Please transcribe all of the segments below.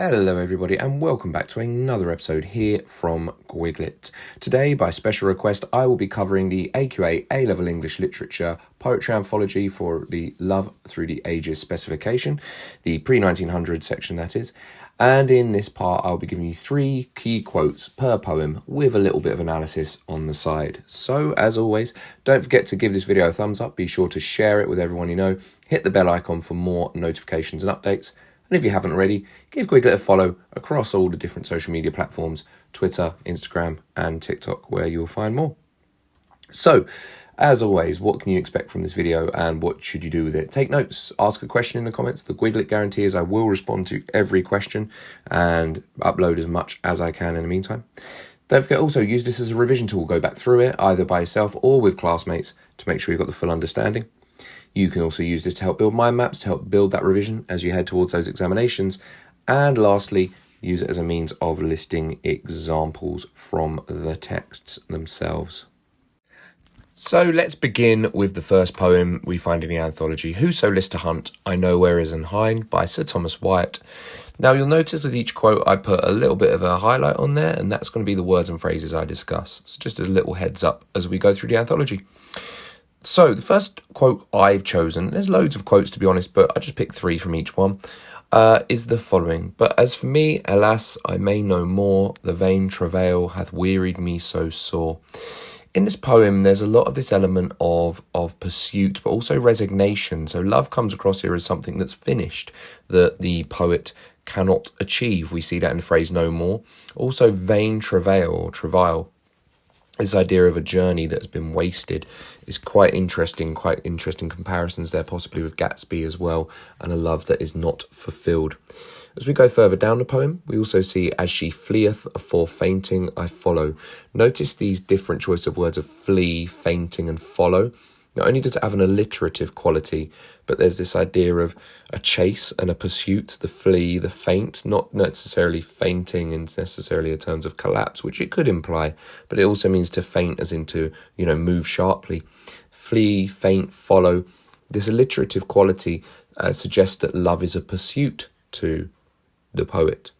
Hello everybody and welcome back to another episode here from Gwiglet. Today, by special request, I will be covering the AQA A-Level English Literature Poetry Anthology for the Love Through the Ages specification, the pre-1900 section that is. And in this part, I'll be giving you 3 key quotes per poem with a little bit of analysis on the side. So, as always, don't forget to give this video a thumbs up. Be sure to share it with everyone you know. Hit the bell icon for more notifications and updates. And if you haven't already, give Gwiglet a follow across all the different social media platforms, Twitter, Instagram, and TikTok, where you'll find more. So, as always, what can you expect from this video and what should you do with it? Take notes, ask a question in the comments. The Gwiglet guarantee is I will respond to every question and upload as much as I can in the meantime. Don't forget also, use this as a revision tool. Go back through it, either by yourself or with classmates, to make sure you've got the full understanding. You can also use this to help build mind maps, to help build that revision as you head towards those examinations. And lastly, use it as a means of listing examples from the texts themselves. So let's begin with the first poem we find in the anthology, Whoso List to Hunt, I Know Where Is in Hynde by Sir Thomas Wyatt. Now you'll notice with each quote I put a little bit of a highlight on there, and that's going to be the words and phrases I discuss. So just as a little heads up as we go through the anthology. So the first quote I've chosen, there's loads of quotes to be honest, but I just picked 3 from each one, is the following. But as for me, alas, I may no more, the vain travail hath wearied me so sore. In this poem, there's a lot of this element of pursuit, but also resignation. So love comes across here as something that's finished, that the poet cannot achieve. We see that in the phrase no more. Also vain travail or travail. This idea of a journey that's been wasted is quite interesting comparisons there, possibly with Gatsby as well, and a love that is not fulfilled. As we go further down the poem, we also see, as she fleeth, afore fainting, I follow. Notice these different choice of words of flee, fainting, and follow. Not only does it have an alliterative quality, but there's this idea of a chase and a pursuit, the flee, the faint, not necessarily fainting in necessarily in terms of collapse, which it could imply, but it also means to faint as in to, move sharply. Flee, faint, follow. This alliterative quality suggests that love is a pursuit to the poet.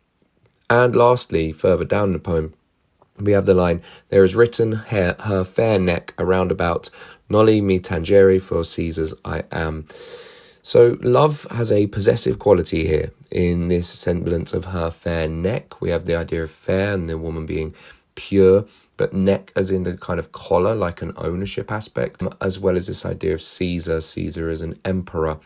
And lastly, further down the poem, we have the line, there is written her fair neck around about, nolli me tangere for Caesar's I am. So love has a possessive quality here in this semblance of her fair neck. We have the idea of fair and the woman being pure, but neck as in the kind of collar, like an ownership aspect, as well as this idea of Caesar as an emperor.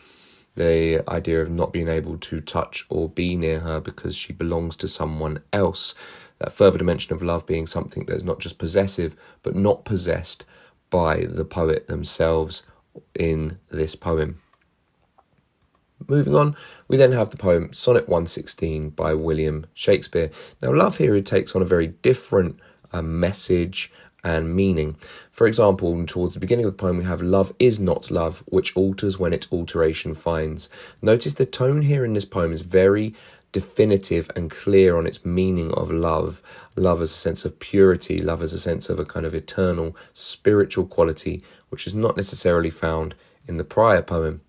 The idea of not being able to touch or be near her because she belongs to someone else. That further dimension of love being something that is not just possessive, but not possessed by the poet themselves in this poem. Moving on, we then have the poem Sonnet 116 by William Shakespeare. Now, love here takes on a very different message and meaning. For example, towards the beginning of the poem, we have love is not love, which alters when its alteration finds. Notice the tone here in this poem is very definitive and clear on its meaning of love. Love as a sense of purity, love as a sense of a kind of eternal spiritual quality, which is not necessarily found in the prior poem.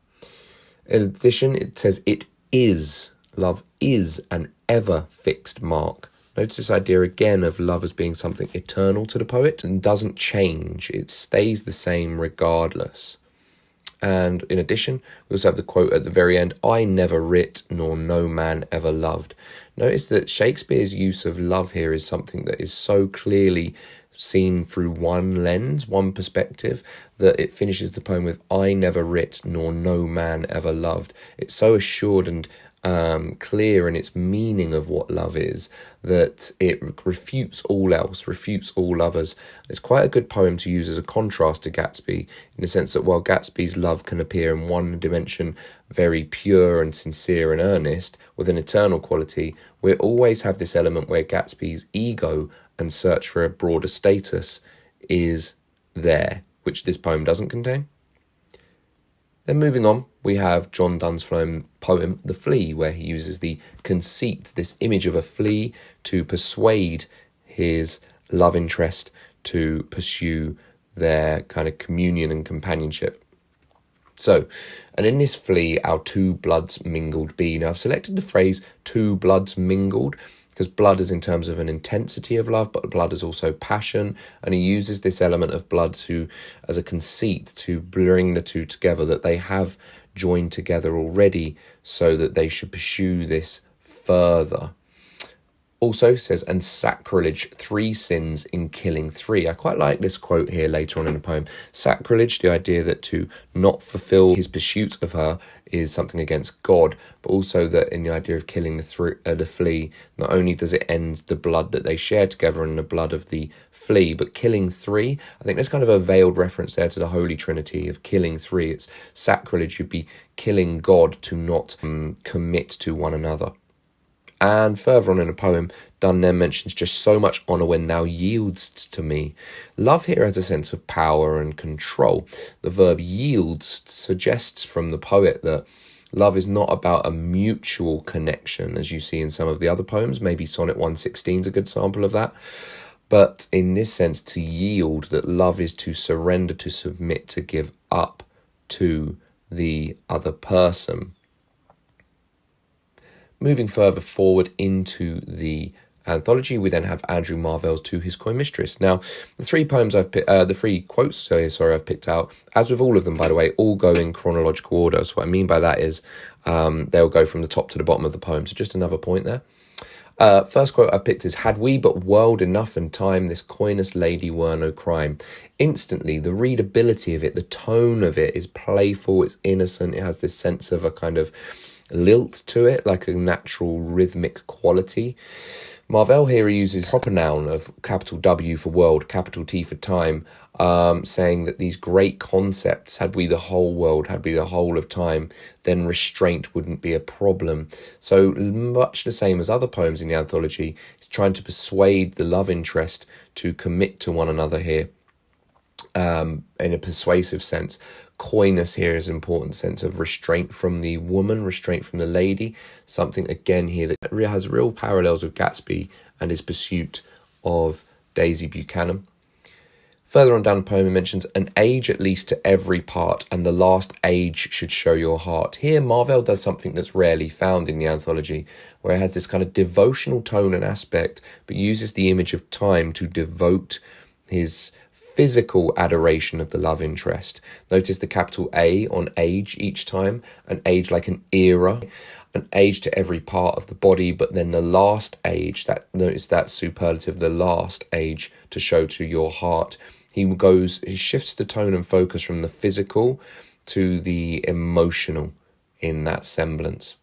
In addition, it says it is. Love is an ever fixed mark. Notice this idea again of love as being something eternal to the poet and doesn't change. It stays the same regardless. And in addition, we also have the quote at the very end, I never writ, nor no man ever loved. Notice that Shakespeare's use of love here is something that is so clearly seen through one lens, one perspective, that it finishes the poem with, I never writ, nor no man ever loved. It's so assured and clear in its meaning of what love is that it refutes all else, refutes all others. It's quite a good poem to use as a contrast to Gatsby, in the sense that while Gatsby's love can appear in one dimension very pure and sincere and earnest with an eternal quality, we always have this element where Gatsby's ego and search for a broader status is there, which this poem doesn't contain. Then moving on, we have John Donne's poem, The Flea, where he uses the conceit, this image of a flea, to persuade his love interest to pursue their kind of communion and companionship. So, and in this Flea, our two bloods mingled be. Now, I've selected the phrase two bloods mingled because blood is in terms of an intensity of love, but blood is also passion. And he uses this element of blood as a conceit to bring the two together, that they have joined together already so that they should pursue this further. Also says, and sacrilege, 3 sins in killing 3. I quite like this quote here later on in the poem. Sacrilege, the idea that to not fulfill his pursuit of her is something against God, but also that in the idea of killing the flea, not only does it end the blood that they share together and the blood of the flea, but killing 3, I think there's kind of a veiled reference there to the Holy Trinity of killing 3. It's sacrilege, you'd be killing God to not commit to one another. And further on in the poem, Donne then mentions just so much honour when thou yieldst to me. Love here has a sense of power and control. The verb yields suggests from the poet that love is not about a mutual connection, as you see in some of the other poems. Maybe Sonnet 116 is a good sample of that. But in this sense, to yield, that love is to surrender, to submit, to give up to the other person. Moving further forward into the anthology, we then have Andrew Marvell's To His Coy Mistress. Now, the 3 poems the 3 quotes, I've picked out, as with all of them, by the way, all go in chronological order. So what I mean by that is they'll go from the top to the bottom of the poem. So just another point there. First quote I've picked is, had we but world enough and time, this coyness lady were no crime. Instantly, the readability of it, the tone of it is playful, it's innocent, it has this sense of a kind of lilt to it, like a natural rhythmic quality. Marvell here uses proper noun of capital W for world, capital T for time, saying that these great concepts, had we the whole world, had we the whole of time, then restraint wouldn't be a problem. So much the same as other poems in the anthology, he's trying to persuade the love interest to commit to one another here, in a persuasive sense. Coyness here is an important sense of restraint from the woman, restraint from the lady, something again here that has real parallels with Gatsby and his pursuit of Daisy Buchanan. Further on down the poem, he mentions an age at least to every part, and the last age should show your heart. Here, Marvell does something that's rarely found in the anthology, where it has this kind of devotional tone and aspect, but uses the image of time to devote his physical adoration of the love interest. Notice the capital A on age each time, an age like an era, an age to every part of the body, but then the last age, notice that superlative, the last age to show to your heart. He shifts the tone and focus from the physical to the emotional in that semblance.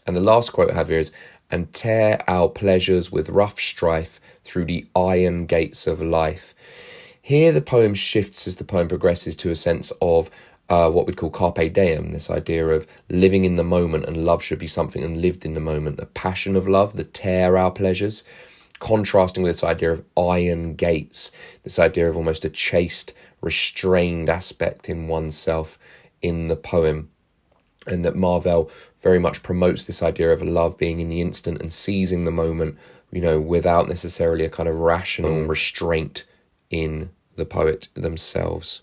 And the last quote I have here is, and tear our pleasures with rough strife through the iron gates of life. Here the poem shifts as the poem progresses to a sense of what we'd call carpe diem, this idea of living in the moment, and love should be something and lived in the moment, the passion of love, the tear our pleasures, contrasting with this idea of iron gates, this idea of almost a chaste, restrained aspect in oneself in the poem. And that Marvell very much promotes this idea of love being in the instant and seizing the moment, without necessarily a kind of rational restraint in the poet themselves.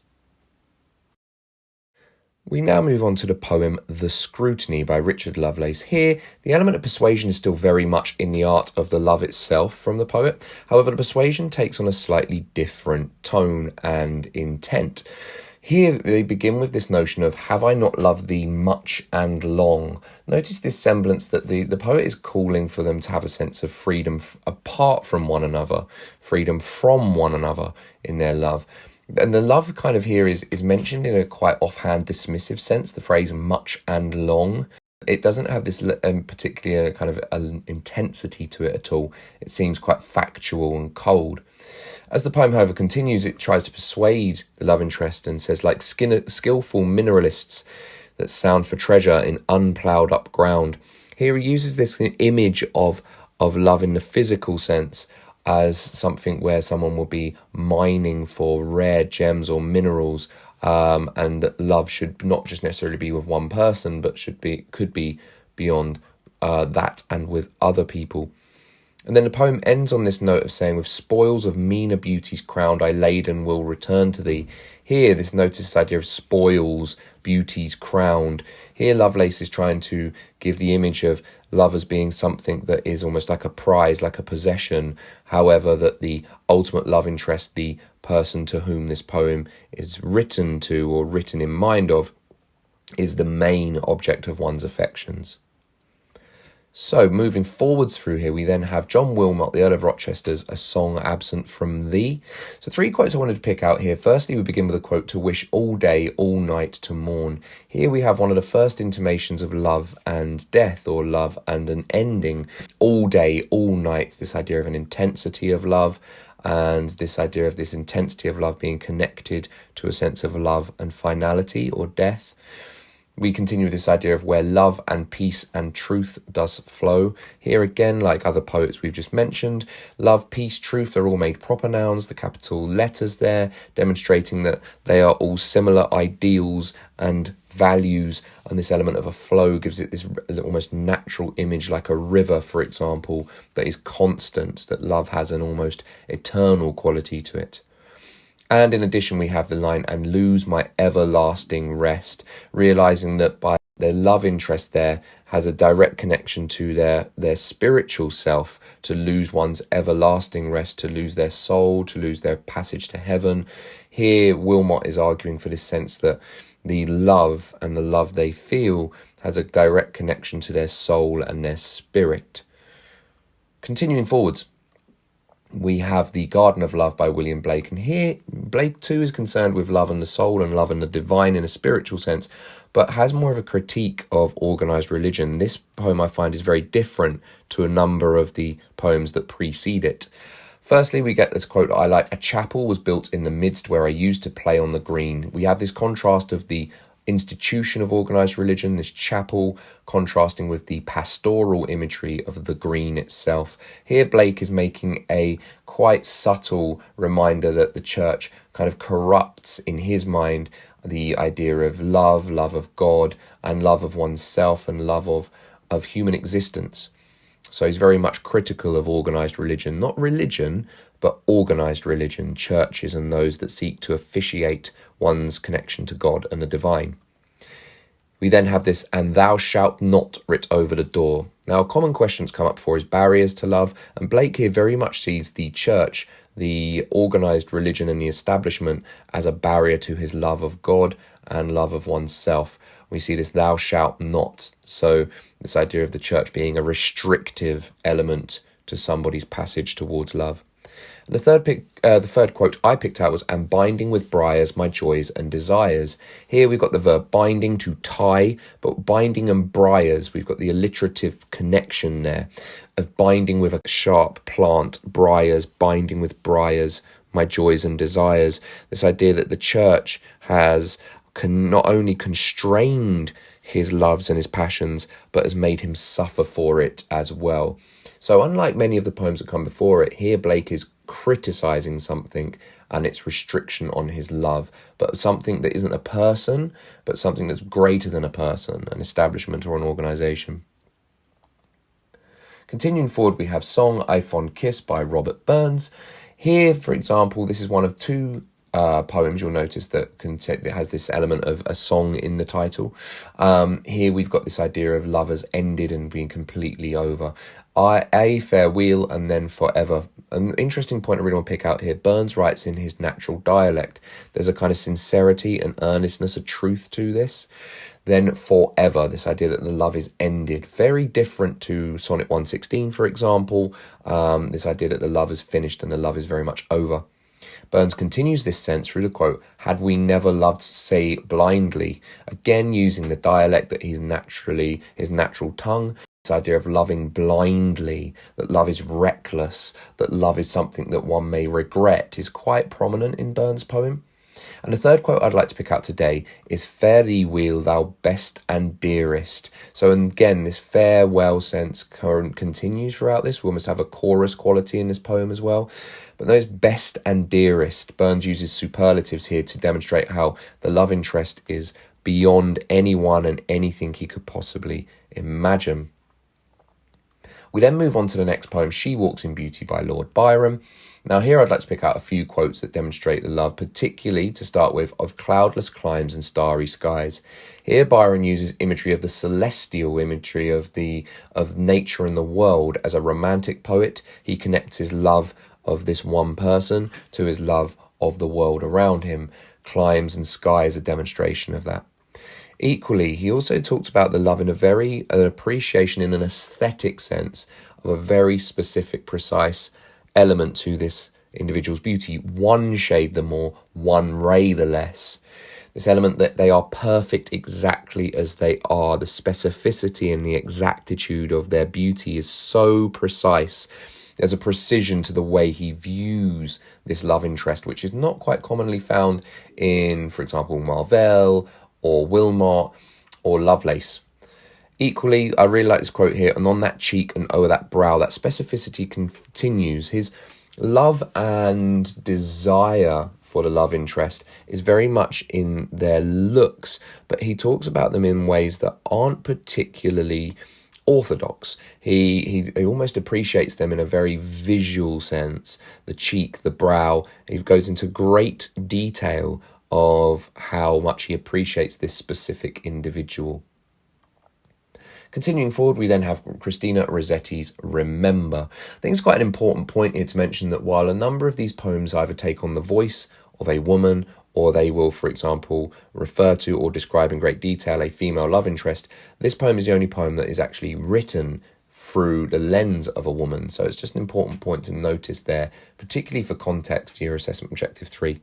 We now move on to the poem The Scrutiny by Richard Lovelace. Here, the element of persuasion is still very much in the art of the love itself from the poet. However, the persuasion takes on a slightly different tone and intent. Here they begin with this notion of, have I not loved thee much and long? Notice this semblance that the poet is calling for them to have a sense of freedom apart from one another, freedom from one another in their love. And the love kind of here is mentioned in a quite offhand dismissive sense, the phrase much and long. It doesn't have this particular kind of intensity to it at all. It seems quite factual and cold. As the poem, however, continues, it tries to persuade the love interest and says, like skillful mineralists that sound for treasure in unploughed up ground. Here he uses this image of love in the physical sense as something where someone will be mining for rare gems or minerals, and love should not just necessarily be with one person, but could be beyond that and with other people. And then the poem ends on this note of saying, with spoils of meaner beauties crowned, I laden will return to thee. Here, notice this idea of spoils, beauties crowned. Here, Lovelace is trying to give the image of love as being something that is almost like a prize, like a possession. However, that the ultimate love interest, the person to whom this poem is written to or written in mind of, is the main object of one's affections. So, moving forwards through here, we then have John Wilmot, the Earl of Rochester's A Song Absent from Thee. So 3 quotes I wanted to pick out here. Firstly, we begin with a quote, to wish all day, all night to mourn. Here we have one of the first intimations of love and death, or love and an ending. All day, all night, this idea of an intensity of love, and this idea of this intensity of love being connected to a sense of love and finality or death. We continue with this idea of where love and peace and truth does flow. Here again, like other poets we've just mentioned, love, peace, truth are all made proper nouns, the capital letters there, demonstrating that they are all similar ideals and values, and this element of a flow gives it this almost natural image, like a river, for example, that is constant, that love has an almost eternal quality to it. And in addition, we have the line, and lose my everlasting rest, realizing that by their love interest there has a direct connection to their spiritual self, to lose one's everlasting rest, to lose their soul, to lose their passage to heaven. Here, Wilmot is arguing for this sense that the love and the love they feel has a direct connection to their soul and their spirit. Continuing forwards, we have The Garden of Love by William Blake, and here Blake too is concerned with love and the soul and love and the divine in a spiritual sense, but has more of a critique of organised religion. This poem I find is very different to a number of the poems that precede it. Firstly, we get this quote I like, a chapel was built in the midst where I used to play on the green. We have this contrast of the institution of organised religion, this chapel, contrasting with the pastoral imagery of the green itself. Here Blake is making a quite subtle reminder that the church kind of corrupts, in his mind, the idea of love of God, and love of oneself, and love of human existence. So he's very much critical of organised religion, not religion, but organised religion, churches and those that seek to officiate one's connection to God and the divine. We then have this, and thou shalt not writ over the door. Now, a common question that's come up before is barriers to love, and Blake here very much sees the church, the organised religion and the establishment as a barrier to his love of God and love of oneself. We see this thou shalt not, so this idea of the church being a restrictive element to somebody's passage towards love. And the third quote I picked out was, and binding with briars my joys and desires. Here we've got the verb binding, to tie, but binding and briars, we've got the alliterative connection there of binding with a sharp plant, briars, binding with briars my joys and desires. This idea that the church has not only constrained his loves and his passions, but has made him suffer for it as well. So unlike many of the poems that come before it, here Blake is criticising something and its restriction on his love, but something that isn't a person, but something that's greater than a person, an establishment or an organisation. Continuing forward, we have Song I Fond Kiss by Robert Burns. Here, for example, this is one of 2 poems you'll notice that has this element of a song in the title. Here we've got this idea of lovers ended and being completely over. Farewell and then forever. An interesting point I really want to pick out here, Burns writes in his natural dialect. There's a kind of sincerity and earnestness, a truth to this. Then forever, this idea that the love is ended. Very different to Sonnet 116, for example. This idea that the love is finished and the love is very much over. Burns continues this sense through the quote, had we never loved, say, blindly, again using the dialect that he's naturally, his natural tongue, this idea of loving blindly, that love is reckless, that love is something that one may regret, is quite prominent in Burns' poem. And the third quote I'd like to pick out today is fare thee weel, thou best and dearest. So again, this farewell sense continues throughout this. We almost have a chorus quality in this poem as well. But those best and dearest, Burns uses superlatives here to demonstrate how the love interest is beyond anyone and anything he could possibly imagine. We then move on to the next poem, She Walks in Beauty by Lord Byron. Now here I'd like to pick out a few quotes that demonstrate the love, particularly, to start with, of cloudless climes and starry skies. Here Byron uses imagery of the celestial, imagery of nature and the world. As a romantic poet, he connects his love of this one person to his love of the world around him. Climes and skies are a demonstration of that. Equally, he also talks about the love in an appreciation in an aesthetic sense of a very specific, precise element to this individual's beauty. One shade the more, one ray the less. This element that they are perfect exactly as they are. The specificity and the exactitude of their beauty is so precise. There's a precision to the way he views this love interest, which is not quite commonly found in, for example, Marvell or Wilmot or Lovelace. Equally, I really like this quote here, and on that cheek and o'er that brow, that specificity continues. His love and desire for the love interest is very much in their looks, but he talks about them in ways that aren't particularly orthodox. He almost appreciates them in a very visual sense. The cheek, the brow. He goes into great detail of how much he appreciates this specific individual. Continuing forward, we then have Christina Rossetti's Remember. I think it's quite an important point here to mention that while a number of these poems either take on the voice of a woman, or they will, for example, refer to or describe in great detail a female love interest, this poem is the only poem that is actually written through the lens of a woman. So it's just an important point to notice there, particularly for context, year assessment objective 3.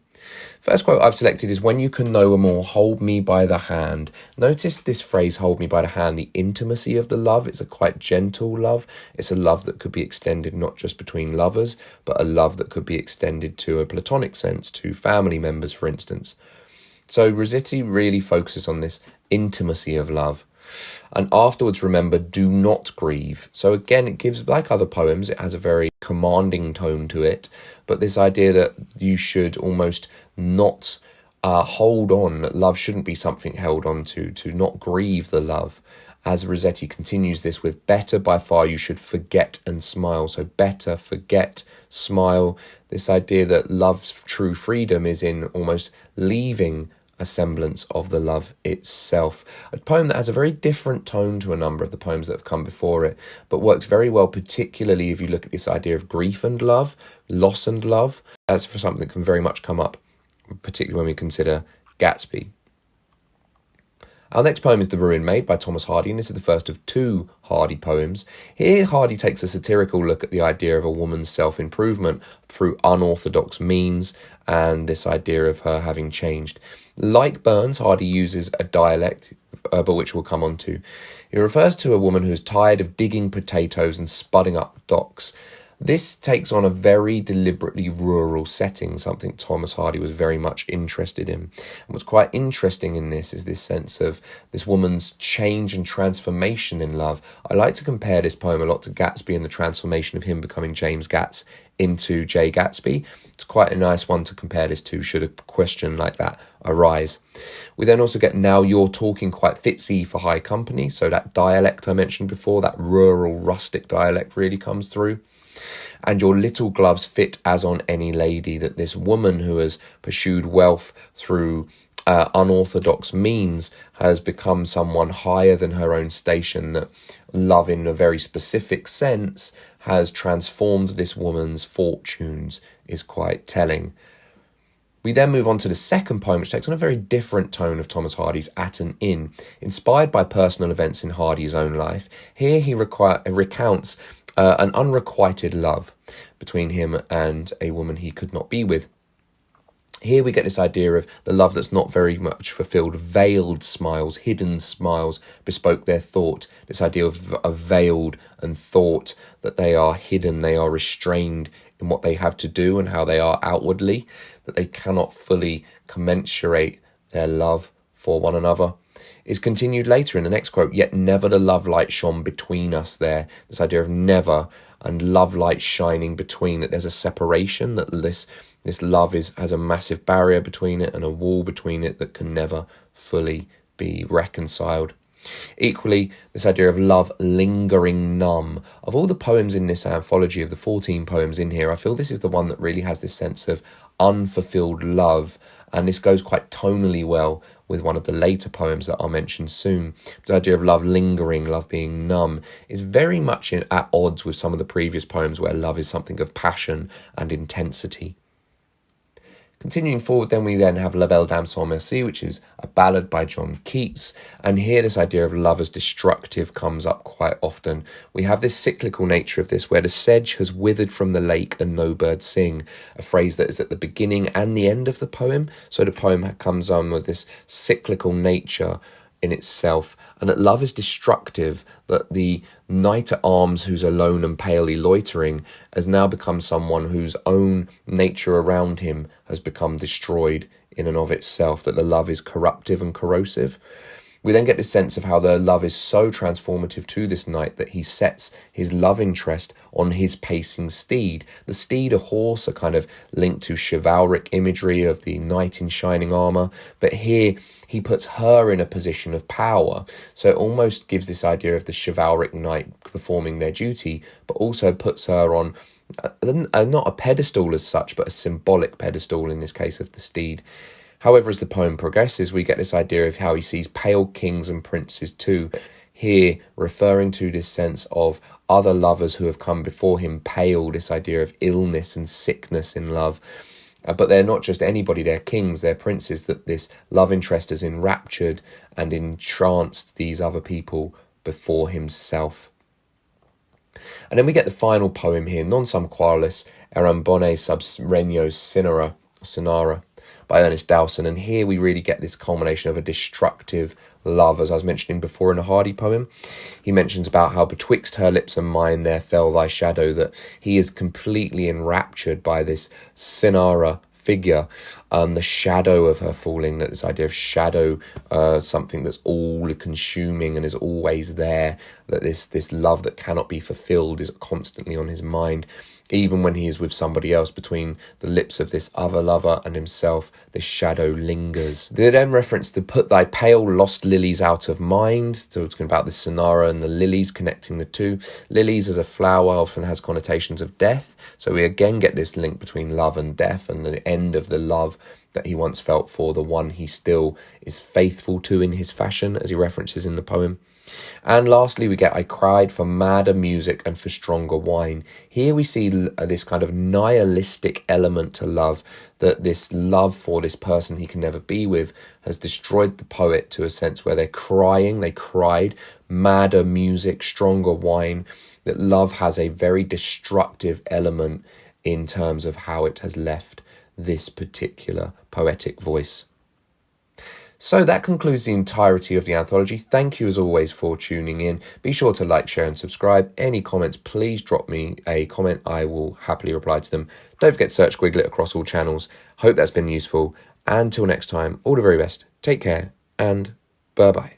First quote I've selected is, when you can no more hold me by the hand. Notice this phrase, hold me by the hand, the intimacy of the love. It's a quite gentle love. It's a love that could be extended not just between lovers, but a love that could be extended to a platonic sense, to family members, for instance. So Rossetti really focuses on this intimacy of love. And afterwards, remember, do not grieve. So again, it gives, like other poems, it has a very commanding tone to it, but this idea that you should almost not hold on, that love shouldn't be something held on to not grieve the love. As Rossetti continues this with, better by far you should forget and smile. So better, forget, smile. This idea that love's true freedom is in almost leaving a semblance of the love itself. A poem that has a very different tone to a number of the poems that have come before it, but works very well, particularly if you look at this idea of grief and love, loss and love. That's for something that can very much come up, particularly when we consider Gatsby. Our next poem is The Ruined Maid by Thomas Hardy, and this is the first of two Hardy poems. Here, Hardy takes a satirical look at the idea of a woman's self-improvement through unorthodox means and this idea of her having changed. Like Burns, Hardy uses a dialect, but which we'll come on to. He refers to a woman who is tired of digging potatoes and spudding up docks. This takes on a very deliberately rural setting, something Thomas Hardy was very much interested in. And what's quite interesting in this is this sense of this woman's change and transformation in love. I like to compare this poem a lot to Gatsby and the transformation of him becoming James Gatz into Jay Gatsby. It's quite a nice one to compare this to, should a question like that arise. We then also get Now You're Talking Quite Fitsy for High Company. So that dialect I mentioned before, that rural rustic dialect really comes through. And your little gloves fit as on any lady, that this woman who has pursued wealth through unorthodox means has become someone higher than her own station, that love in a very specific sense has transformed this woman's fortunes, is quite telling. We then move on to the second poem, which takes on a very different tone of Thomas Hardy's At an Inn. Inspired by personal events in Hardy's own life, here he recounts an unrequited love between him and a woman he could not be with. Here we get this idea of the love that's not very much fulfilled. Veiled smiles, hidden smiles bespoke their thought. This idea of veiled and thought, that they are hidden, they are restrained in what they have to do and how they are outwardly, that they cannot fully commensurate their love for one another, is continued later in the next quote. Yet never the love light shone between us there. This idea of never and love light shining between, that there's a separation, that this love has a massive barrier between it and a wall between it that can never fully be reconciled. Equally, this idea of love lingering numb. Of all the poems in this anthology, of the 14 poems in here, I feel this is the one that really has this sense of unfulfilled love, and this goes quite tonally well with one of the later poems that I'll mention soon. The idea of love lingering, love being numb, is very much at odds with some of the previous poems where love is something of passion and intensity. Continuing forward, we then have La Belle Dame sans Merci, which is a ballad by John Keats, and here this idea of love as destructive comes up quite often. We have this cyclical nature of this, where the sedge has withered from the lake and no birds sing, a phrase that is at the beginning and the end of the poem, so the poem comes on with this cyclical nature in itself, and that love is destructive, that the knight-at-arms who's alone and palely loitering has now become someone whose own nature around him has become destroyed in and of itself, that the love is corruptive and corrosive. We then get this sense of how the love is so transformative to this knight that he sets his love interest on his pacing steed. The steed, a horse, are kind of linked to chivalric imagery of the knight in shining armour, but here he puts her in a position of power. So it almost gives this idea of the chivalric knight performing their duty, but also puts her on not a pedestal as such, but a symbolic pedestal in this case of the steed. However, as the poem progresses, we get this idea of how he sees pale kings and princes too, here referring to this sense of other lovers who have come before him pale, this idea of illness and sickness in love. But they're not just anybody, they're kings, they're princes, that this love interest has enraptured and entranced these other people before himself. And then we get the final poem here, Non sum qualis eram bone sub regno Sinara, by Ernest Dowson, and here we really get this culmination of a destructive love, as I was mentioning before in a Hardy poem. He mentions about how betwixt her lips and mine there fell thy shadow, that he is completely enraptured by this Sinara figure, the shadow of her falling, that this idea of shadow, something that's all consuming and is always there, that this love that cannot be fulfilled is constantly on his mind. Even when he is with somebody else, between the lips of this other lover and himself, this shadow lingers. They then reference to put thy pale lost lilies out of mind, so talking about the sonara and the lilies, connecting the two. Lilies as a flower often has connotations of death, so we again get this link between love and death, and the end of the love that he once felt for the one he still is faithful to in his fashion, as he references in the poem. And lastly, we get I cried for madder music and for stronger wine. Here we see this kind of nihilistic element to love, that this love for this person he can never be with has destroyed the poet to a sense where they cried, madder music, stronger wine, that love has a very destructive element in terms of how it has left this particular poetic voice. So that concludes the entirety of the anthology. Thank you as always for tuning in. Be sure to like, share and subscribe. Any comments, please drop me a comment. I will happily reply to them. Don't forget to search Gwiglet across all channels. Hope that's been useful. And until next time, all the very best. Take care and bye-bye.